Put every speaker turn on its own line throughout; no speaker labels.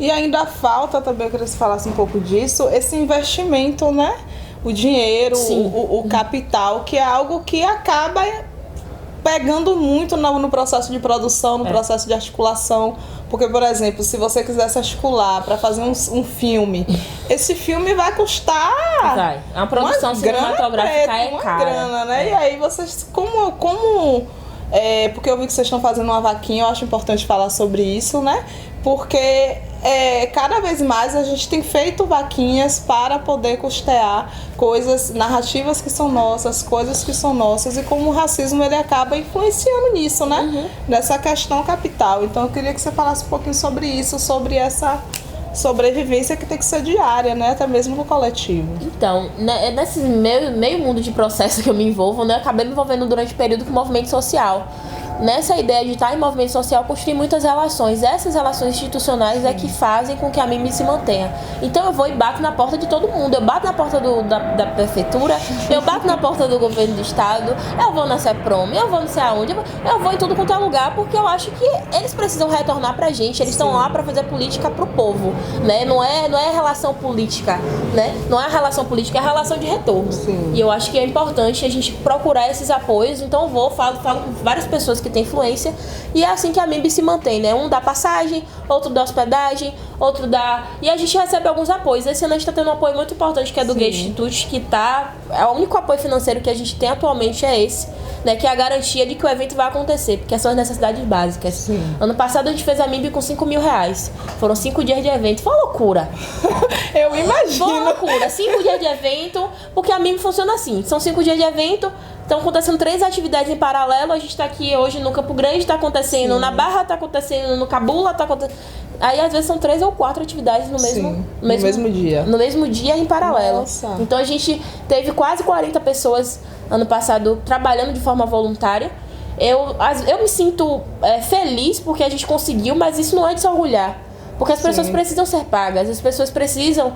E ainda falta também, eu queria que você falasse um pouco disso, esse investimento, né? O dinheiro, o capital, que é algo que acaba pegando muito no processo de produção, no processo de articulação. Porque, por exemplo, se você quisesse articular para fazer um filme, esse filme vai custar...
Vai. A produção cinematográfica é cara.
Grana, né? E aí vocês, porque eu vi que vocês estão fazendo uma vaquinha, eu acho importante falar sobre isso, né? Porque cada vez mais a gente tem feito vaquinhas para poder custear narrativas que são nossas, coisas que são nossas, e como o racismo ele acaba influenciando nisso, né? Nessa questão capital. Então eu queria que você falasse um pouquinho sobre isso, sobre essa sobrevivência que tem que ser diária, né? Até mesmo no coletivo.
Então, nesse meio mundo de processo que eu me envolvo, né? Eu acabei me envolvendo durante o período com o movimento social. Nessa ideia de estar em movimento social, construir muitas relações. Essas relações institucionais é que fazem com que a MIMB se mantenha. Então eu vou e bato na porta de todo mundo. Eu bato na porta da prefeitura, eu bato na porta do governo do estado, eu vou na CEPROM, eu vou não sei aonde, eu vou em tudo quanto é lugar, porque eu acho que eles precisam retornar pra gente. Eles estão lá pra fazer política pro povo, né? Não é relação política, né? Não é relação política, é relação de retorno.
Sim.
E eu acho que é importante a gente procurar esses apoios. Então eu falo com várias pessoas que tem influência, e é assim que a MIMB se mantém, né? Um dá passagem, outro dá hospedagem, outro dá... E a gente recebe alguns apoios. Esse ano a gente está tendo um apoio muito importante, que é do Gay Institute, que é o único apoio financeiro que a gente tem atualmente é esse, né? Que é a garantia de que o evento vai acontecer, porque são as necessidades básicas.
Sim.
Ano passado a gente fez a MIMB com R$5.000. Foram 5 dias de evento. Foi uma loucura.
Eu imagino.
Foi uma loucura. 5 dias de evento, porque a MIMB funciona assim. São 5 dias de evento. Estão acontecendo 3 atividades em paralelo. A gente está aqui hoje no Campo Grande, está acontecendo na Barra, está acontecendo no Cabula, está acontecendo... Aí às vezes são 3 ou 4 atividades no mesmo dia. No mesmo dia em paralelo.
Nossa.
Então a gente teve quase 40 pessoas ano passado trabalhando de forma voluntária. Eu me sinto feliz porque a gente conseguiu, mas isso não é de se orgulhar. Porque as pessoas precisam ser pagas, as pessoas precisam...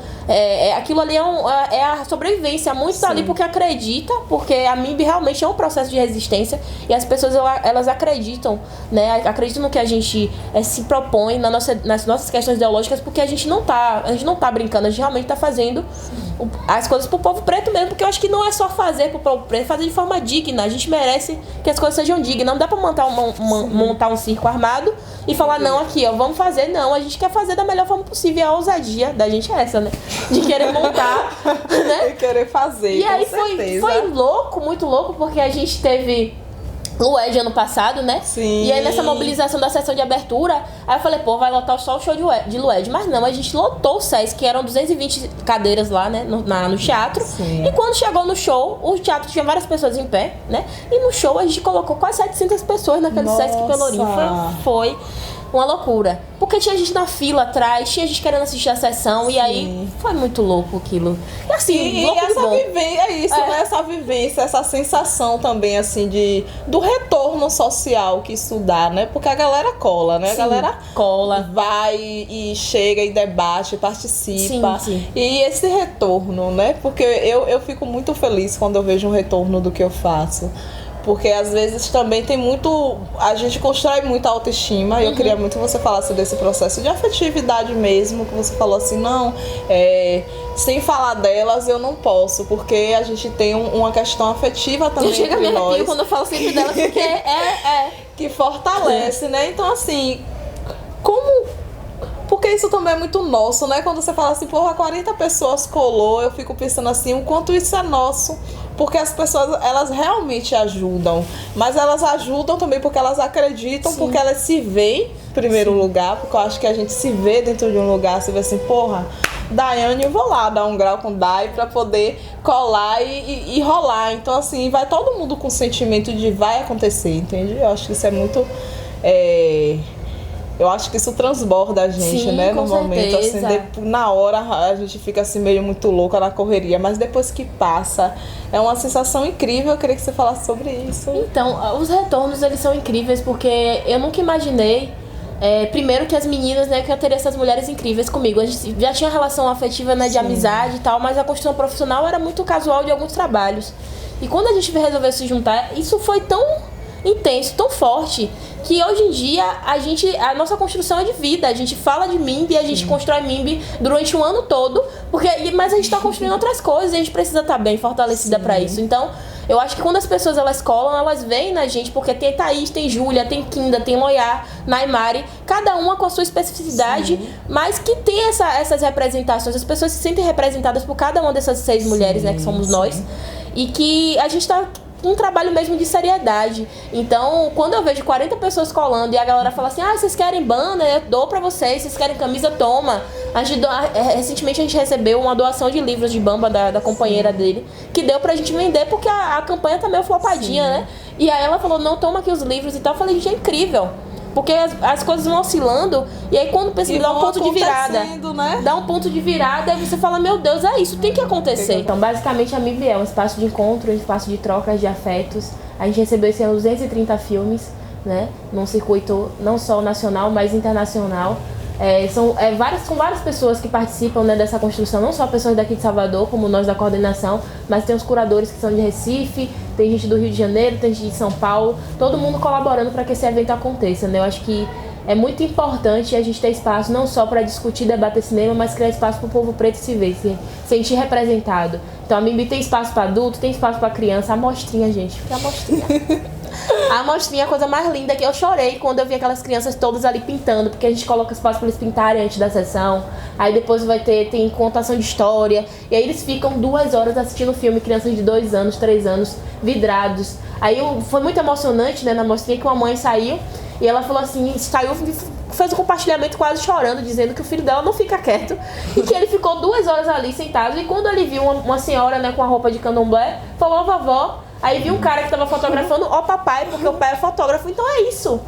aquilo ali é a sobrevivência. Muitos ali porque acredita, porque a MIMB realmente é um processo de resistência, e as pessoas elas acreditam, né? Acreditam no que a gente se propõe nas nossas questões ideológicas, porque a gente não tá brincando, a gente realmente tá fazendo as coisas pro povo preto mesmo, porque eu acho que não é só fazer pro povo preto, fazer de forma digna. A gente merece que as coisas sejam dignas. Não dá pra montar um circo armado e falar, não, aqui, ó, vamos fazer. Não, a gente quer fazer da melhor forma possível. E a ousadia da gente é essa, né? De querer montar, né?
De querer fazer,
e aí foi louco, muito louco, porque a gente teve Lued ano passado, né?
Sim.
E aí nessa mobilização da sessão de abertura, aí eu falei, pô, vai lotar só o show de Lued. Mas não, a gente lotou o SESC, que eram 220 cadeiras lá, né? No teatro.
Sim.
E quando chegou no show, o teatro tinha várias pessoas em pé, né? E no show a gente colocou quase 700 pessoas naquele SESC Pelourinho. Foi uma loucura. Porque tinha gente na fila atrás, tinha gente querendo assistir a sessão. E aí foi muito louco aquilo. E assim, louco
essa
bom.
vivência, é isso, né? Essa vivência, essa sensação também, assim, do retorno social que isso dá, né? Porque a galera cola, né?
Sim,
a galera
cola,
vai e chega e debate, participa.
Sim.
E esse retorno, né? Porque eu fico muito feliz quando eu vejo um retorno do que eu faço. Porque às vezes também tem muito... A gente constrói muita autoestima. E eu queria muito que você falasse desse processo de afetividade mesmo. Que você falou assim, não... sem falar delas eu não posso. Porque a gente tem uma questão afetiva também
chega
entre
a me
nós.
arrepio quando eu falo sempre delas. Porque
que fortalece, né? Então assim... Porque isso também é muito nosso, né? Quando você fala assim, porra, 40 pessoas colou, eu fico pensando assim, o quanto isso é nosso. Porque as pessoas, elas realmente ajudam. Mas elas ajudam também porque elas acreditam, porque elas se veem, em primeiro lugar. Porque eu acho que a gente se vê dentro de um lugar, você vê assim, porra, Daiane, eu vou lá dar um grau com Dai pra poder colar e rolar. Então assim, vai todo mundo com o sentimento de vai acontecer, entende? Eu acho que isso é muito... Eu acho que isso transborda a gente,
sim,
né? No momento,
certeza.
assim, na hora a gente fica assim meio muito louca na correria, mas depois que passa, é uma sensação incrível. Eu queria que você falasse sobre isso.
Então, os retornos, eles são incríveis, porque eu nunca imaginei, primeiro que as meninas, né, que eu teria essas mulheres incríveis comigo. A gente já tinha relação afetiva, né, de amizade e tal, mas a construção profissional era muito casual de alguns trabalhos. E quando a gente resolveu se juntar, isso foi tão intenso, tão forte, que hoje em dia a nossa construção é de vida. A gente fala de MIMB e a gente constrói MIMB durante o ano todo, mas a gente está construindo outras coisas e a gente precisa estar bem fortalecida para isso. Então, eu acho que quando as pessoas elas colam, elas veem na gente, porque tem Thaís, tem Júlia, tem Kinda, tem Loiá, Naimari, cada uma com a sua especificidade, mas que tem essas representações. As pessoas se sentem representadas por cada uma dessas 6 mulheres, né, que somos nós, e que a gente está um trabalho mesmo de seriedade. Então, quando eu vejo 40 pessoas colando e a galera fala assim, vocês querem banner? Eu dou pra vocês querem camisa? Toma. Recentemente a gente recebeu uma doação de livros de Bamba da companheira dele, que deu pra gente vender, porque a campanha tá meio flopadinha, né? E aí ela falou, não, toma aqui os livros e tal. Eu falei, gente, é incrível. Porque as coisas vão oscilando, e aí quando pensa, dá um ponto de virada.
Né?
Dá um ponto de virada, e você fala, meu Deus, é isso, tem que acontecer. Então, basicamente, a MIB é um espaço de encontro, um espaço de trocas de afetos. A gente recebeu esse ano 230 filmes, né? Num circuito não só nacional, mas internacional. São várias pessoas que participam, né, dessa construção, não só pessoas daqui de Salvador, como nós da coordenação, mas tem os curadores que são de Recife, tem gente do Rio de Janeiro, tem gente de São Paulo, todo mundo colaborando para que esse evento aconteça, né? Eu acho que é muito importante a gente ter espaço não só para discutir, debater cinema, mas criar espaço para o povo preto se ver, se sentir representado. Então a MIB tem espaço para adulto, tem espaço para criança, a mostrinha, gente, fica a mostrinha. A mostrinha é a coisa mais linda, que eu chorei quando eu vi aquelas crianças todas ali pintando, porque a gente coloca espaço para eles pintarem antes da sessão, aí depois tem contação de história, e aí eles ficam 2 horas assistindo o filme, crianças de 2 anos, 3 anos, vidrados. Aí foi muito emocionante, né, na mostrinha, que uma mãe saiu, e ela falou assim, fez um compartilhamento quase chorando, dizendo que o filho dela não fica quieto, e que ele ficou 2 horas ali sentado, e quando ele viu uma senhora, né, com a roupa de candomblé, falou, vovó. Aí vi um cara que tava fotografando o papai, porque o pai é fotógrafo. Então é isso.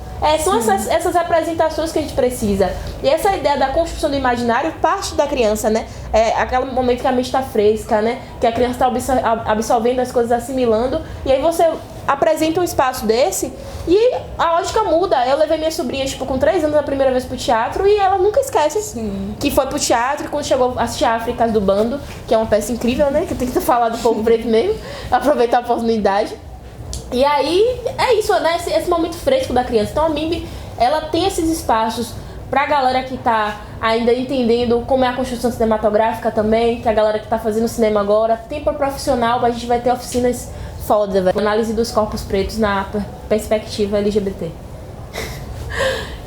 São essas representações que a gente precisa. E essa ideia da construção do imaginário parte da criança, né? Aquele momento que a mente tá fresca, né? Que a criança tá absorvendo as coisas, assimilando. E aí você apresenta um espaço desse e a lógica muda. Eu levei minha sobrinha, com 3 anos a primeira vez pro teatro, e ela nunca esquece que foi pro teatro, e quando chegou a assistir Áfricas do Bando, que é uma peça incrível, né? Que tem que falar do povo preto mesmo, aproveitar a oportunidade. E aí, é isso, né? Esse momento fresco da criança. Então a MIB, ela tem esses espaços pra galera que tá ainda entendendo como é a construção cinematográfica também, que a galera que tá fazendo cinema agora. Tem pro profissional, a gente vai ter oficinas foda, velho. Análise dos corpos pretos na perspectiva LGBT.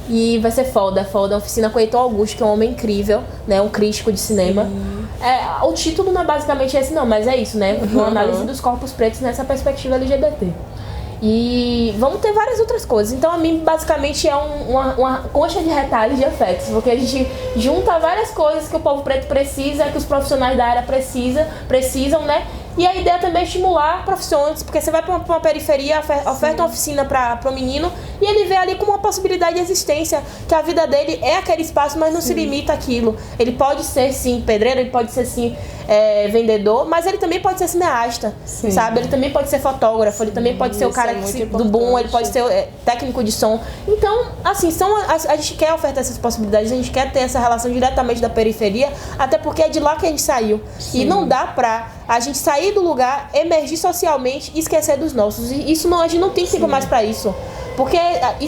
E vai ser foda. A oficina com Heitor Augusto, que é um homem incrível, né? Um crítico de cinema. O título não é basicamente esse não, mas é isso, né? Uma análise dos corpos pretos nessa perspectiva LGBT. E vamos ter várias outras coisas. Então a MIB basicamente é uma concha de retalhos de afetos, porque a gente junta várias coisas que o povo preto precisa, que os profissionais da área precisam, né? E a ideia também é estimular profissões, porque você vai para uma periferia, oferta uma oficina para o menino, e ele vê ali como uma possibilidade de existência, que a vida dele é aquele espaço, mas não se limita àquilo. Ele pode ser, sim, pedreiro, ele pode ser, sim, vendedor, mas ele também pode ser cineasta, sabe? Ele também pode ser fotógrafo, ele também pode ser o cara do boom, ele pode ser técnico de som. Então, assim, a gente quer ofertar essas possibilidades, a gente quer ter essa relação diretamente da periferia, até porque é de lá que a gente saiu. E não dá pra a gente sair do lugar, emergir socialmente e esquecer dos nossos. E isso a gente não tem tempo mais pra isso. Porque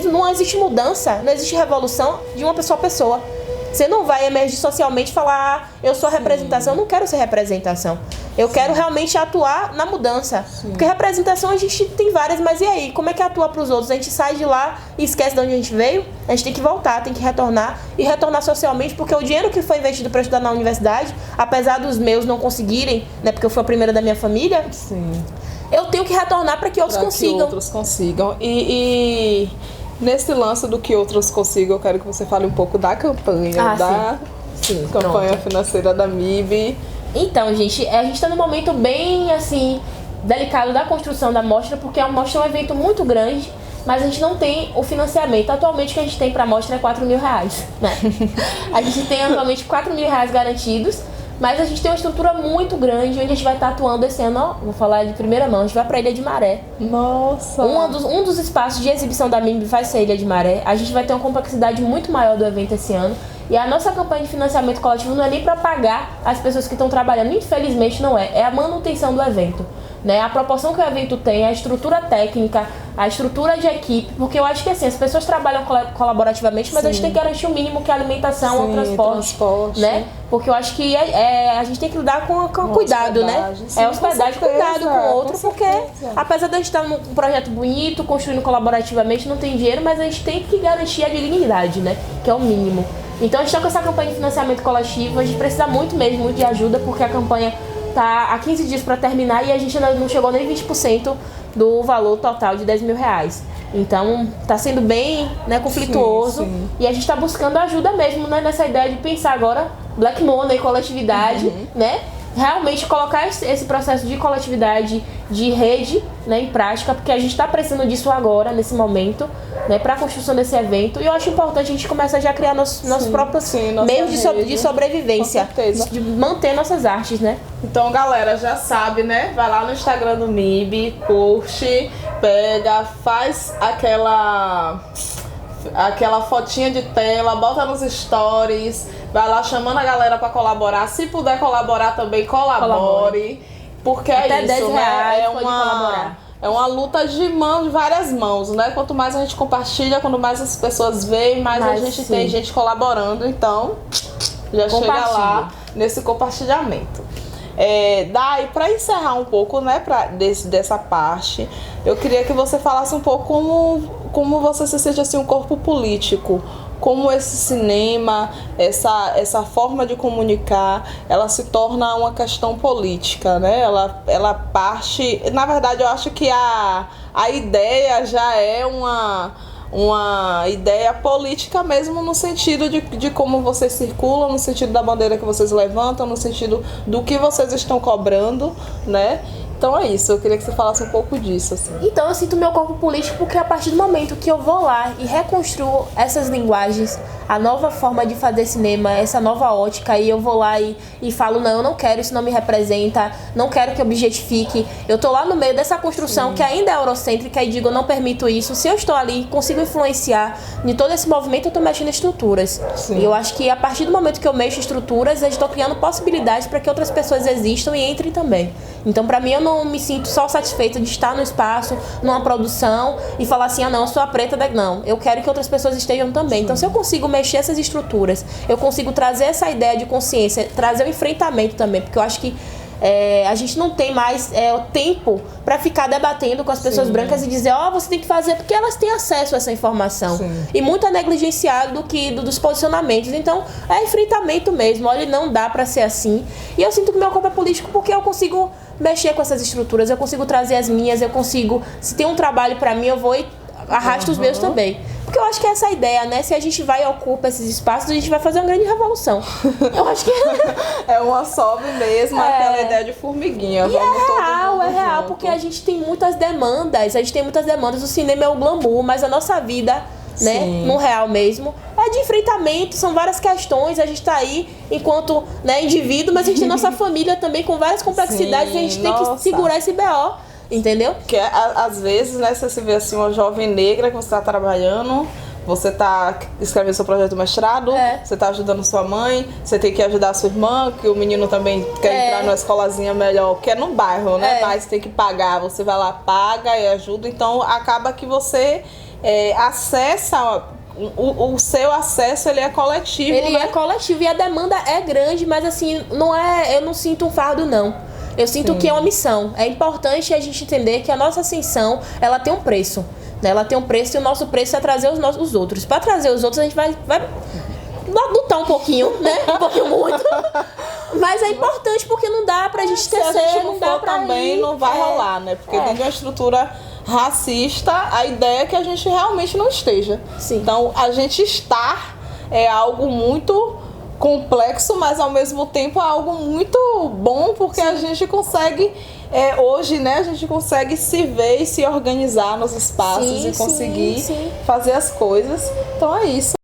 não existe mudança, não existe revolução de uma pessoa a pessoa. Você não vai emergir socialmente e falar, eu sou representação. Eu não quero ser representação. Eu quero realmente atuar na mudança. Porque representação a gente tem várias, mas e aí? Como é que atua pros outros? A gente sai de lá e esquece de onde a gente veio? A gente tem que voltar, tem que retornar. E retornar socialmente, porque o dinheiro que foi investido para estudar na universidade, apesar dos meus não conseguirem, né? Porque eu fui a primeira da minha família. Eu tenho que retornar para que outros consigam.
Que outros consigam. E nesse lance do que outros consigam, eu quero que você fale um pouco da campanha, campanha financeira da MIB.
Então, gente, a gente está num momento bem, assim, delicado da construção da mostra, porque a mostra é um evento muito grande, mas a gente não tem o financiamento. Atualmente, o que a gente tem para a mostra é R$4.000, né? A gente tem atualmente R$4.000 garantidos, mas a gente tem uma estrutura muito grande, onde a gente vai estar atuando esse ano, ó, vou falar de primeira mão, a gente vai para a Ilha de Maré.
Nossa!
Um dos espaços de exibição da MIB vai ser a Ilha de Maré. A gente vai ter uma complexidade muito maior do evento esse ano. E a nossa campanha de financiamento coletivo não é nem para pagar as pessoas que estão trabalhando, infelizmente não é. É a manutenção do evento. né? A proporção que o evento tem, a estrutura técnica, a estrutura de equipe, porque eu acho que assim, as pessoas trabalham colaborativamente, mas a gente tem que garantir o mínimo que é a alimentação, o transporte, né? Porque eu acho que a gente tem que lidar com cuidado, né? É hospedagem, cuidado com o outro, porque apesar de a gente estar num projeto bonito, construindo colaborativamente, não tem dinheiro, mas a gente tem que garantir a dignidade, né? Que é o mínimo. Então a gente está com essa campanha de financiamento coletivo, a gente precisa muito mesmo de ajuda, porque a campanha tá há 15 dias para terminar e a gente ainda não chegou nem 20% do valor total de 10 mil reais. Então tá sendo bem, né, conflituoso, sim. E a gente tá buscando ajuda mesmo, né, nessa ideia de pensar agora Black Money, coletividade, né? Realmente colocar esse processo de coletividade, de rede, né, em prática, porque a gente está precisando disso agora, nesse momento, né, para a construção desse evento. E eu acho importante a gente começar já a criar nossos próprios meios de sobrevivência, de manter nossas artes, né?
Então, galera, já sabe, né? Vai lá no Instagram do MIB, curte, pega, faz aquela fotinha de tela, bota nos stories, vai lá chamando a galera pra colaborar. Se puder colaborar também, colabore. Porque
até
é isso,
10 reais,
né? É uma luta de várias mãos, né? Quanto mais a gente compartilha, quanto mais as pessoas veem, mais a gente tem gente colaborando. Então, já chega lá nesse compartilhamento. Daí, para encerrar um pouco, né, dessa parte, eu queria que você falasse um pouco como você se sente assim, um corpo político, como esse cinema, essa forma de comunicar, ela se torna uma questão política, né? Ela parte, na verdade, eu acho que a ideia já é uma ideia política mesmo, no sentido de como vocês circulam, no sentido da bandeira que vocês levantam, no sentido do que vocês estão cobrando, né? Então é isso, eu queria que você falasse um pouco disso, assim.
Então eu sinto meu corpo político porque a partir do momento que eu vou lá e reconstruo essas linguagens, a nova forma de fazer cinema, essa nova ótica, e eu vou lá e falo, não, eu não quero, isso não me representa, não quero que objetifique. Eu tô lá no meio dessa construção que ainda é eurocêntrica e digo, eu não permito isso. Se eu estou ali, consigo influenciar em todo esse movimento, eu tô mexendo em estruturas. E eu acho que a partir do momento que eu mexo em estruturas, eu estou criando possibilidades para que outras pessoas existam e entrem também. Então, pra mim, eu não me sinto só satisfeita de estar no espaço, numa produção, e falar assim, não, eu sou a preta da... Não, eu quero que outras pessoas estejam também. Então, se eu consigo mexer essas estruturas, eu consigo trazer essa ideia de consciência, trazer o enfrentamento também, porque eu acho que a gente não tem mais o tempo para ficar debatendo com as pessoas brancas e dizer, você tem que fazer, porque elas têm acesso a essa informação. E muito é negligenciado dos posicionamentos. Então, é enfrentamento mesmo. Olha, não dá para ser assim. E eu sinto que meu corpo é político porque eu consigo mexer com essas estruturas, eu consigo trazer as minhas, eu consigo, se tem um trabalho para mim, eu vou e arrasto os meus também. Porque eu acho que é essa ideia, né? Se a gente vai e ocupa esses espaços, a gente vai fazer uma grande revolução. Eu acho que...
é uma sobe mesmo, aquela ideia de formiguinha.
E é real, porque a gente tem muitas demandas, o cinema é o glamour, mas a nossa vida, né, no real mesmo, é de enfrentamento, são várias questões, a gente tá aí enquanto, né, indivíduo, mas a gente tem nossa família também com várias complexidades e a gente tem que segurar esse BO. Entendeu?
Que às vezes, né, você se vê assim, uma jovem negra que você está trabalhando, você está escrevendo seu projeto de mestrado, você está ajudando sua mãe, você tem que ajudar a sua irmã, que o menino também quer entrar numa escolazinha melhor, que é no bairro, né? Mas tem que pagar, você vai lá, paga e ajuda, então acaba que você acessa... O seu acesso, ele é coletivo,
Ele é coletivo e a demanda é grande, mas assim, eu não sinto um fardo, não. Eu sinto que é uma missão. É importante a gente entender que a nossa ascensão, ela tem um preço, né? Ela tem um preço e o nosso preço é trazer os outros. Para trazer os outros, a gente vai lutar um pouquinho, né? Um pouquinho muito. Mas é importante porque não dá pra gente esquecer,
se a gente
não dá pra
também, não vai rolar, né? Porque dentro de uma estrutura racista, a ideia é que a gente realmente não esteja. Então, a gente estar é algo muito complexo, mas ao mesmo tempo é algo muito bom, porque a gente consegue, hoje, né, a gente consegue se ver e se organizar nos espaços e conseguir fazer as coisas. Então é isso.